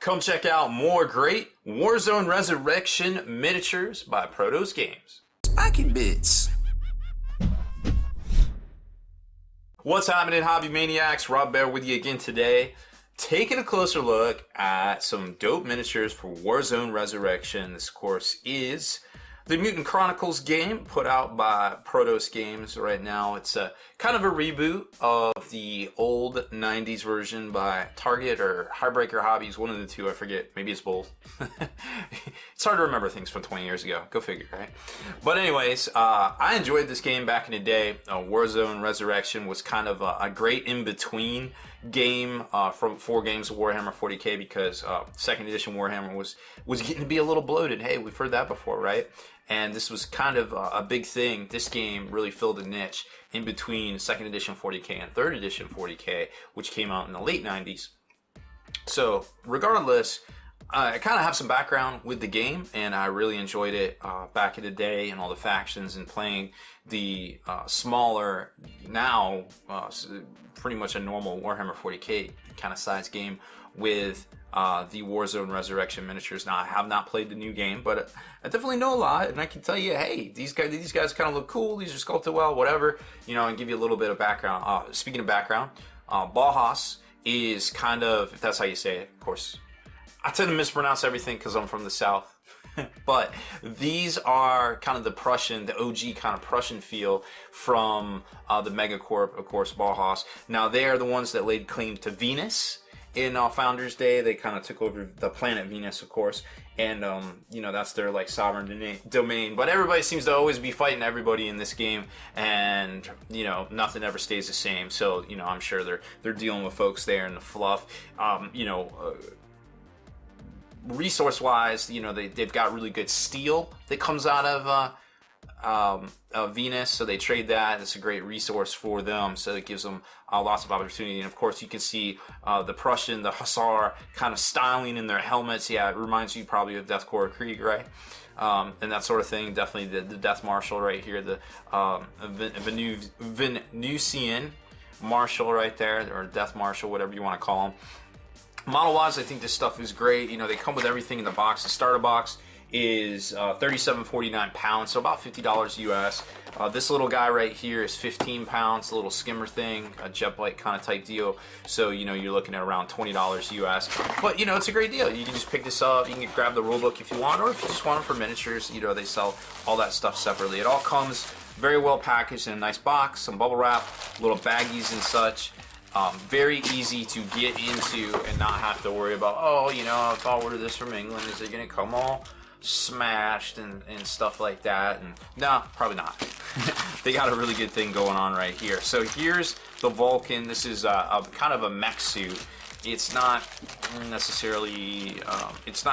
Come check out more great Warzone Resurrection miniatures by Protos Games. Spiky bits. What's happening, Hobby Maniacs? Rob Baer with you again today. Taking a closer look at some dope miniatures for Warzone Resurrection. This, of course, is the Mutant Chronicles game put out by Protos Games right now. It's a kind of a reboot of the old 90s version by Target or Highbreaker Hobbies, one of the two, I forget. Maybe it's both. It's hard to remember things from 20 years ago. Go figure, right? But anyways, I enjoyed this game back in the day. Warzone Resurrection was kind of a great in-between game from 4 games of Warhammer 40k because second edition Warhammer was getting to be a little bloated. Hey, we've heard that before, right? And this was kind of a big thing. This game really filled a niche in between second edition 40k and third edition 40k, which came out in the late 90s. So regardless, I kind of have some background with the game, and I really enjoyed it back in the day, and all the factions, and playing the smaller, now pretty much a normal Warhammer 40k kind of size game with the Warzone Resurrection miniatures. Now, I have not played the new game, but I definitely know a lot, and I can tell you, hey, these guys kind of look cool. These are sculpted well, whatever, you know, and give you a little bit of background. Speaking of background, Bauhaus is kind of, if that's how you say it, of course. I tend to mispronounce everything because I'm from the South. But these are kind of the OG kind of Prussian feel from the Megacorp, of course, Bauhaus. Now, they are the ones that laid claim to Venus in Founders Day. They kind of took over the planet Venus, of course. And, you know, that's their, like, sovereign domain. But everybody seems to always be fighting everybody in this game. And, you know, nothing ever stays the same. So, you know, I'm sure they're dealing with folks there in the fluff. You know, resource-wise, you know, they've got really good steel that comes out of Venus, so they trade that. It's a great resource for them, so it gives them lots of opportunity. And of course, you can see the Prussian, the Hussar kind of styling in their helmets. Yeah, it reminds you probably of Death Corps Krieg, right? And that sort of thing. Definitely the Death Marshal right here, the Venusian Marshal right there, or Death Marshal, whatever you want to call him. Model-wise, I think this stuff is great. You know, they come with everything in the box. The starter box is $37.49 pounds, so about $50 US. This little guy right here is 15 pounds, a little skimmer thing, a jet bike kind of type deal. So, you know, you're looking at around $20 US. But, you know, it's a great deal. You can just pick this up. You can grab the rulebook if you want, or if you just want them for miniatures, you know, they sell all that stuff separately. It all comes very well packaged in a nice box, some bubble wrap, little baggies and such. Very easy to get into and not have to worry about, oh, you know, if I order this from England, is it going to come all smashed and stuff like that? And no, probably not. They got a really good thing going on right here. So here's the Vulcan. This is a kind of a mech suit. It's not necessarily, it's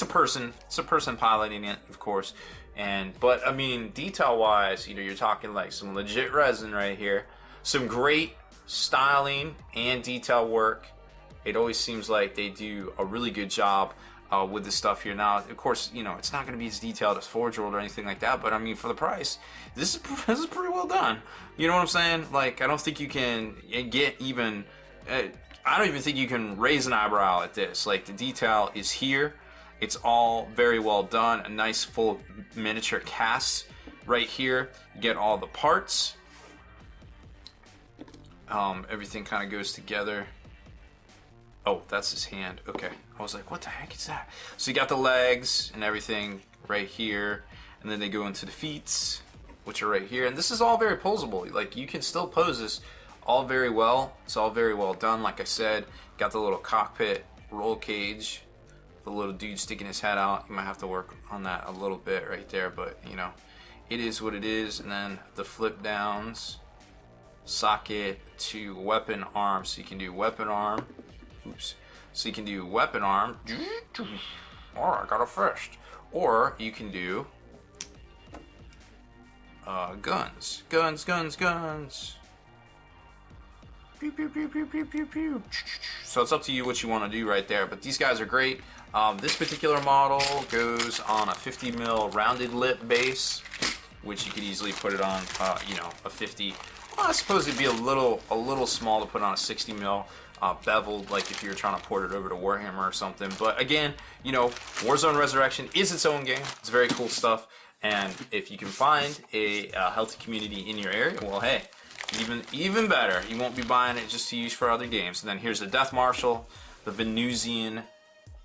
a person. It's a person piloting it, of course. But I mean, detail wise, you know, you're talking like some legit resin right here. Some great styling and detail work. It always seems like they do a really good job with this stuff here. Now, of course, you know, it's not going to be as detailed as Forge World or anything like that, but I mean, for the price, this is pretty well done. You know what I'm saying? Like, I don't think you can get even, I don't even think you can raise an eyebrow at this. Like, the detail is here. It's all very well done. A nice full miniature cast right here. You get all the parts. Everything kind of goes together. Oh, that's his hand. Okay. I was like, what the heck is that? So you got the legs and everything right here. And then they go into the feet, which are right here. And this is all very posable. Like, you can still pose this all very well. It's all very well done. Like I said, got the little cockpit roll cage. The little dude sticking his head out. You might have to work on that a little bit right there. But, you know, it is what it is. And then the flip downs. Socket to weapon arm, so you can do weapon arm. Oops. So you can do weapon arm. Or I got a first. Or you can do guns. Guns. Pew, pew, pew, pew, pew, pew, pew. So it's up to you what you want to do right there. But these guys are great. This particular model goes on a 50 mil rounded lip base, which you could easily put it on, you know, a 50. Well, I suppose it'd be a little small to put on a 60 mil beveled, like if you're trying to port it over to Warhammer or something. But again, you know, Warzone Resurrection is its own game. It's very cool stuff. And if you can find a healthy community in your area, well, hey, even better. You won't be buying it just to use for other games. And then here's the Death Marshal, the Venusian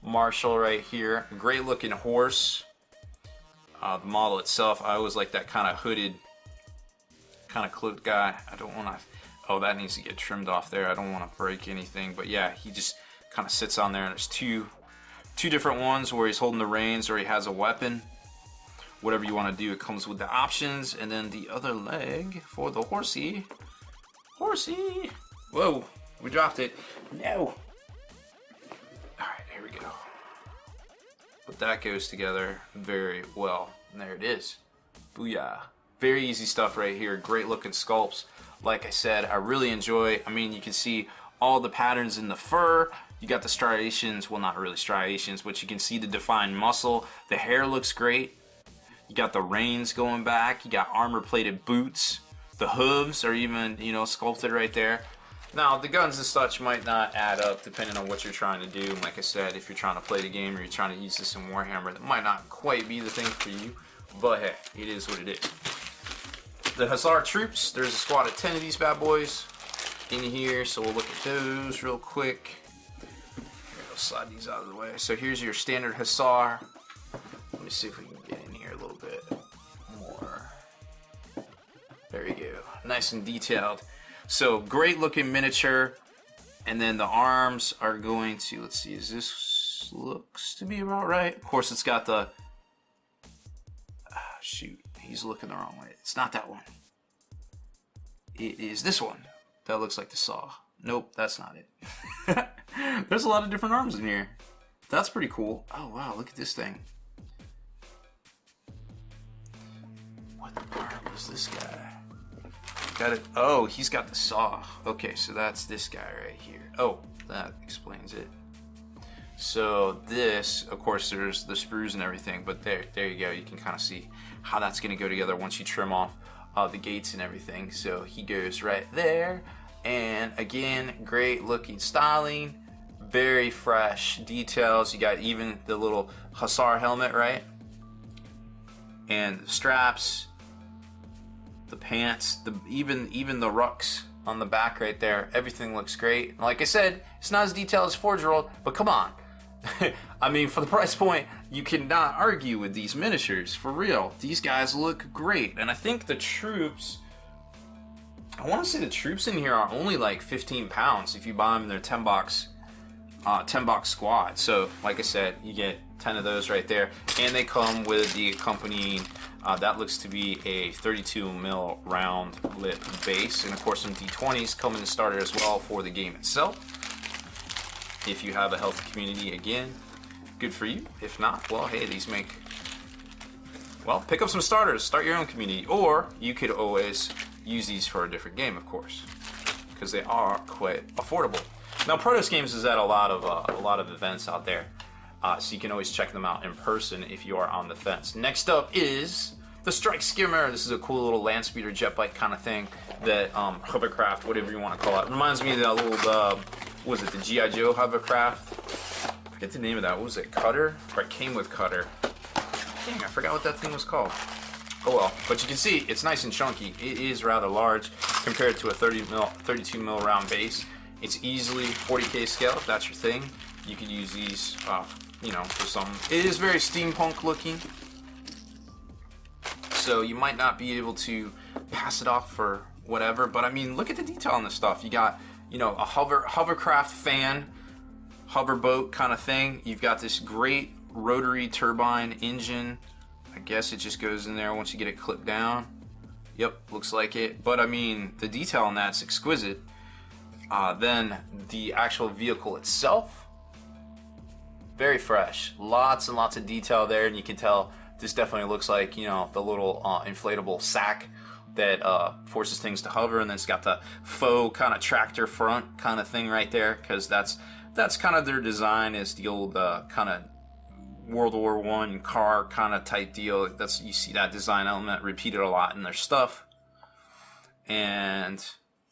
Marshal right here. A great looking horse. The model itself, I always like that kind of hooded, kind of cloaked guy. I don't want to, oh, that needs to get trimmed off there. I don't want to break anything. But yeah, he just kind of sits on there. And there's two different ones where he's holding the reins or he has a weapon. Whatever you want to do, it comes with the options. And then the other leg for the horsey. Whoa, we dropped it. No. Alright, here we go. But that goes together very well. And there it is. Booyah. Very easy stuff right here. Great looking sculpts. Like I said, I really enjoy, I mean, you can see all the patterns in the fur. You got the striations, well, not really striations, but you can see the defined muscle. The hair looks great. You got the reins going back. You got armor-plated boots. The hooves are even, you know, sculpted right there. Now, the guns and such might not add up depending on what you're trying to do. Like I said, if you're trying to play the game or you're trying to use this in Warhammer, that might not quite be the thing for you. But hey, it is what it is. The Hussar troops, there's a squad of 10 of these bad boys in here. So we'll look at those real quick. Here, I'll slide these out of the way. So here's your standard Hussar. Let me see if we can get in here a little bit more. There you go. Nice and detailed. So great looking miniature. And then the arms are going to, let's see, is this looks to be about right. Of course, it's got the, shoot, he's looking the wrong way. It's not that one. It is this one. That looks like the saw. Nope, that's not it. There's a lot of different arms in here. That's pretty cool. Oh, wow, look at this thing. What arm is this guy? Got it. Oh, he's got the saw. Okay, so that's this guy right here. Oh, that explains it. So this, of course, there's the sprues and everything, but there you go. You can kind of see how that's going to go together once you trim off the gates and everything. So he goes right there. And again, great looking styling, very fresh details. You got even the little Hussar helmet, right? And the straps, the pants, even the rucks on the back right there. Everything looks great. Like I said, it's not as detailed as Forge World, but come on. I mean, for the price point, you cannot argue with these miniatures, for real. These guys look great. And I think the troops, I want to say the troops in here are only like 15 pounds if you buy them in their 10 box squad. So like I said, you get 10 of those right there, and they come with the accompanying that looks to be a 32 mil round lip base, and of course some D20s come in the starter as well for the game itself. If you have a healthy community, again, good for you. If not, well, hey, these make, well, pick up some starters, start your own community, or you could always use these for a different game, of course, because they are quite affordable. Now, Protos Games is at a lot of events out there, so you can always check them out in person if you are on the fence. Next up is the Strike Skimmer. This is a cool little land speeder jet bike kind of thing that hovercraft, whatever you want to call it. Reminds me of that little, what was it, the G.I. Joe hovercraft? I forget the name of that. What was it, Cutter? Or it came with Cutter. Dang, I forgot what that thing was called. Oh well, but you can see it's nice and chunky. It is rather large compared to a 32 mil round base. It's easily 40K scale if that's your thing. You could use these, you know, for some. It is very steampunk looking, so you might not be able to pass it off for whatever. But I mean, look at the detail on this stuff. You got, you know, a hovercraft fan, hover boat kind of thing. You've got this great rotary turbine engine. I guess it just goes in there once you get it clipped down. Yep, looks like it. But I mean, the detail on that's exquisite. Then the actual vehicle itself, very fresh. Lots and lots of detail there, and you can tell this definitely looks like, you know, the little inflatable sack that forces things to hover, and then it's got the faux kind of tractor front kind of thing right there, because that's kind of their design, is the old kind of World War I car kind of type deal. That's, you see that design element repeated a lot in their stuff. And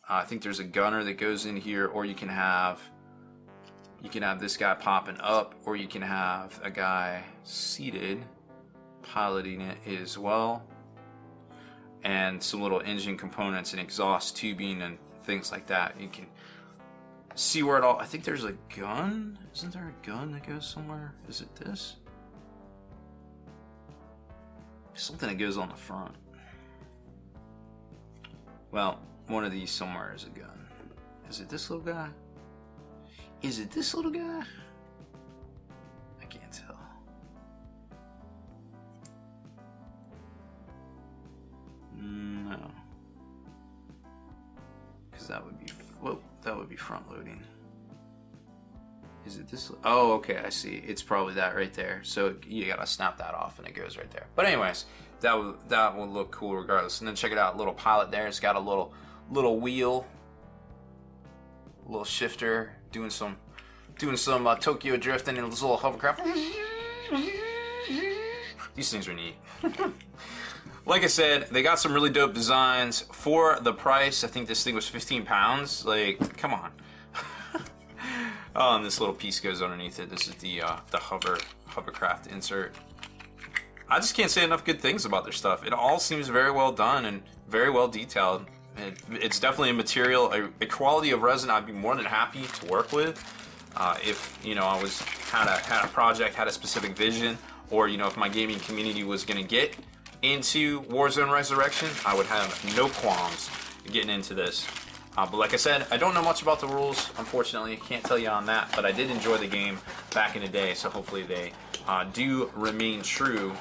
I think there's a gunner that goes in here, or you can have this guy popping up, or you can have a guy seated piloting it as well. And some little engine components and exhaust tubing and things like that. You can see where it all... I think there's a gun. Isn't there a gun that goes somewhere? Is it this? Something that goes on the front. Well, one of these somewhere is a gun. Is it this little guy? Is it this little guy? I can't tell. No. Because that would be... Whoa, that would be front loading. Is it this? Oh, okay, I see. It's probably that right there. So you gotta snap that off and it goes right there. But anyways, that will look cool regardless. And then check it out, little pilot there. It's got a little wheel, little shifter, doing some Tokyo drifting in this little hovercraft. These things are neat. Like I said, they got some really dope designs for the price. I think this thing was 15 pounds. Like, come on. Oh, and this little piece goes underneath it. This is the hovercraft insert. I just can't say enough good things about their stuff. It all seems very well done and very well detailed. It's definitely a material, a quality of resin I'd be more than happy to work with. If I had a project, had a specific vision, or if my gaming community was gonna get into Warzone Resurrection, I would have no qualms getting into this. But like I said, I don't know much about the rules, unfortunately. Can't tell you on that, but I did enjoy the game back in the day, so hopefully they do remain true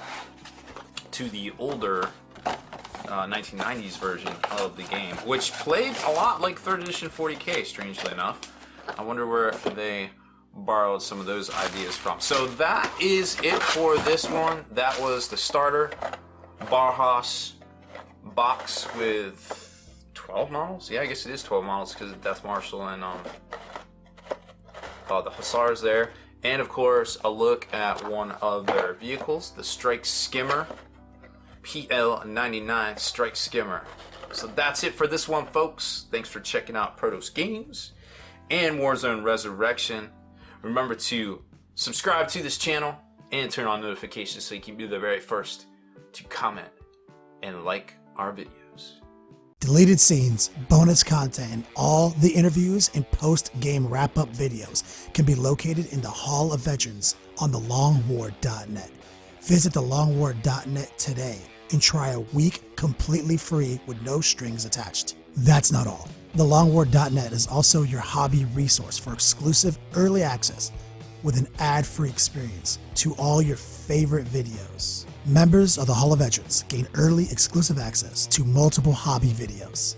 to the older 1990s version of the game, which played a lot like 3rd edition 40K, strangely enough. I wonder where they borrowed some of those ideas from. So that is it for this one. That was the starter Bauhaus box with 12 models? Yeah, I guess it is 12 models because of Death Marshal and the Hussars there. And of course, a look at one of their vehicles, the Strike Skimmer, PL99 Strike Skimmer. So that's it for this one, folks. Thanks for checking out Protos Games and Warzone Resurrection. Remember to subscribe to this channel and turn on notifications so you can be the very first to comment and like our videos. Deleted scenes, bonus content, and all the interviews and post-game wrap-up videos can be located in the Hall of Veterans on thelongwar.net. Visit thelongwar.net today and try a week completely free with no strings attached. That's not all. Thelongwar.net is also your hobby resource for exclusive early access with an ad-free experience to all your favorite videos. Members of the Hall of Veterans gain early exclusive access to multiple hobby videos,